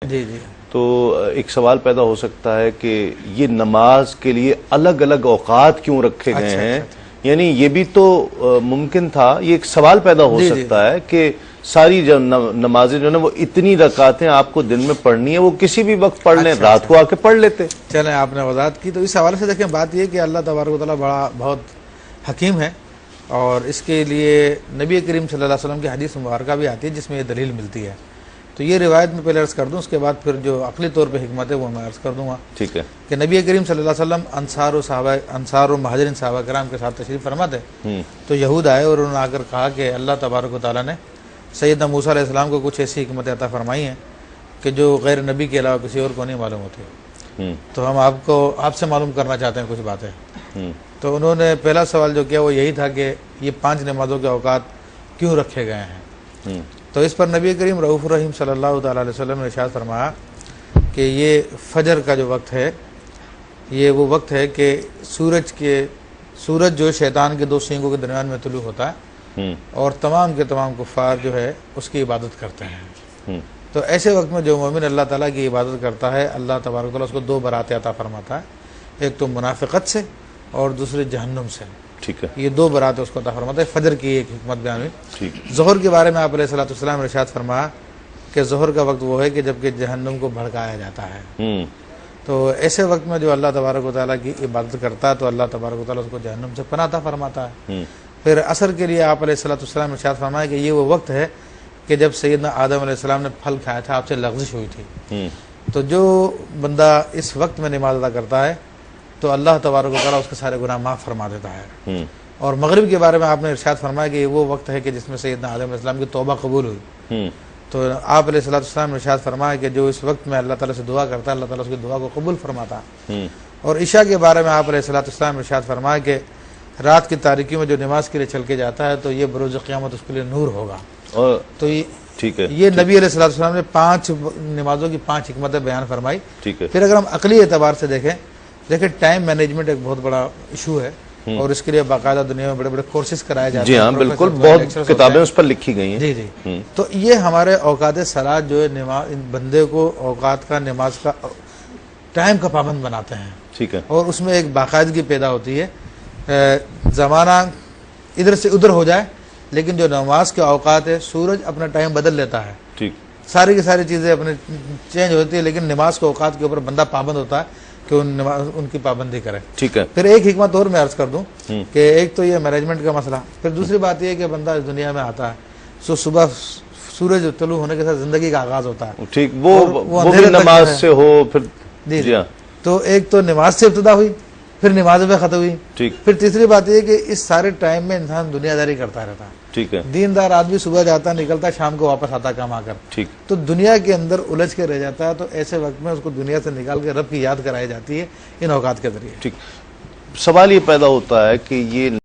जी जी। तो एक सवाल पैदा हो सकता है कि ये नमाज के लिए अलग अलग औकात क्यों रखे गए हैं। यानी ये भी तो मुमकिन था, ये एक सवाल पैदा हो सकता है कि सारी जो नमाजें जो है वो इतनी रकातें आपको दिन में पढ़नी है, वो किसी भी वक्त पढ़ लें, रात को आके पढ़ लेते। चलें, आपने वजाहत की, तो इस हवाले से देखें, बात यह कि अल्लाह तबारक व तआला बड़ा बहुत हकीम है और इसके लिए नबी करीम सल्लल्लाहु अलैहि वसल्लम की हदीस मुबारका भी आती है जिसमें ये दलील मिलती है। तो ये रिवायत में पहले अर्ज़ कर दूं, उसके बाद फिर जो अक़ली तौर पे हिकमत है वो मैं अर्ज़ कर दूंगा। ठीक है। कि नबी करीम सल्लल्लाहु अलैहि वसल्लम अंसार और महाजिरीन सहाबा कराम के साथ तशरीफ़ फरमा थे, तो यहूद आए और उन्होंने आकर कहा कि अल्लाह तबारक व तआला ने सैयदना मूसा अलैहिस्सलाम को कुछ ऐसी हिकमत अता फरमाई हैं कि जो गैर नबी के अलावा किसी और को नहीं मालूम होती, तो हम आपसे मालूम करना चाहते हैं कुछ बातें। तो उन्होंने पहला सवाल जो किया वो यही था कि ये 5 नमाज़ों के औकात क्यों रखे गए हैं। तो इस पर नबी करीम रऊफ़ रहीम सल्लल्लाहु अलैहि वसल्लम ने इरशाद फरमाया कि ये फजर का जो वक्त है, ये वो वक्त है कि सूरज जो शैतान के 2 सींगों के दरमियान में तुलू होता है और तमाम के तमाम कुफ़ार जो है उसकी इबादत करते हैं। तो ऐसे वक्त में जो मोमिन अल्लाह ताला की इबादत करता है, अल्लाह तबारक व तआला उसको 2 बरातें अता फरमाता है, एक तो मुनाफिकत से और दूसरी जहन्नुम से। ठीक है। ये 2 बरातें उसको अता फरमाता है। फजर की एक हिकमत बयान हुई। ज़ोहर के बारे में आप अलैहिस्सलातु वस्सलाम ने इरशाद फरमाया कि ज़ोहर का वक्त वो है कि जबकि जहन्नुम को भड़काया जाता है। तो ऐसे वक्त में जो अल्लाह तबारक व तआला की इबादत करता है तो अल्लाह तबारक व तआला उसको जहन्नुम से पनाह अता फरमाता है। फिर असर के लिए आप अलैहिस्सलातु वस्सलाम ने इरशाद फरमाया कि ये वो वक्त है कि जब सैयदना आदम अलैहिस्सलाम ने फल खाया था, आपसे लग़ज़िश हुई थी। तो जो बंदा इस वक्त में नमाज़ अदा करता है तो अल्लाह तबारक व तआला उसके सारे गुनाह माफ़ फरमा देता है। और मगरिब के बारे में आपने इरशाद फरमाया कि वो वक्त है कि जिसमें सैयदना आदम अलैहिस्सलाम की तौबा कबूल हुई। तो आप अलैहिस्सलातु वस्सलाम ने इरशाद फरमाया कि जो इस वक्त में अल्लाह ताला से दुआ करता है, अल्लाह ताला उसकी दुआ को कबूल फरमाता है। और इशा के बारे में आप अलैहिस्सलातु वस्सलाम ने इरशाद फरमाया कि रात की तारीकी में जो नमाज के लिए चल के जाता है तो ये बरोज़ क़यामत उसके लिए नूर होगा। तो ये ठीक है, ये नबी अलैहिस्सलातु वस्सलाम ने 5 नमाजों की 5 हिकमतें बयान फरमाई। ठीक है। फिर अगर हम अक़ली एतबार से देखें टाइम मैनेजमेंट एक बहुत बड़ा इशू है और इसके लिए बाकायदा दुनिया में बड़े बड़े कोर्सेज कराए जाते हैं। जी हाँ, बिल्कुल, बहुत किताबें उस पर लिखी गई हैं। जी जी। तो ये हमारे औकात सलात जो है बंदे को औकात का, नमाज का, टाइम का पाबंद बनाते हैं। ठीक है। और उसमें एक बाकायदगी पैदा होती है, ज़माना इधर से उधर हो जाए लेकिन जो नमाज के औकात है, सूरज अपना टाइम बदल लेता है, ठीक, सारी की सारी चीज़ें अपने चेंज होती है, लेकिन नमाज के औकात के ऊपर बंदा पाबंद होता है कि उनकी पाबंदी करे। ठीक है। फिर एक हिकमत और मैं अर्ज कर दूं कि एक तो ये मैनेजमेंट का मसला, फिर दूसरी बात यह कि बंदा इस दुनिया में आता है सो सुबह सूरज तुलू होने के साथ जिंदगी का आगाज होता है। ठीक, वो भी नमाज से हो। फिर जी हाँ, तो एक तो नमाज से इब्तिदा हुई, फिर नमाज में खत्म हुई। ठीक। फिर तीसरी बात यह कि इस सारे टाइम में इंसान दुनियादारी करता रहता है। ठीक है। दीनदार आदमी सुबह जाता निकलता, शाम को वापस आता काम आकर। ठीक। तो दुनिया के अंदर उलझ के रह जाता है, तो ऐसे वक्त में उसको दुनिया से निकाल के रब की याद कराई जाती है इन औकात के जरिए। ठीक। सवाल ये पैदा होता है कि ये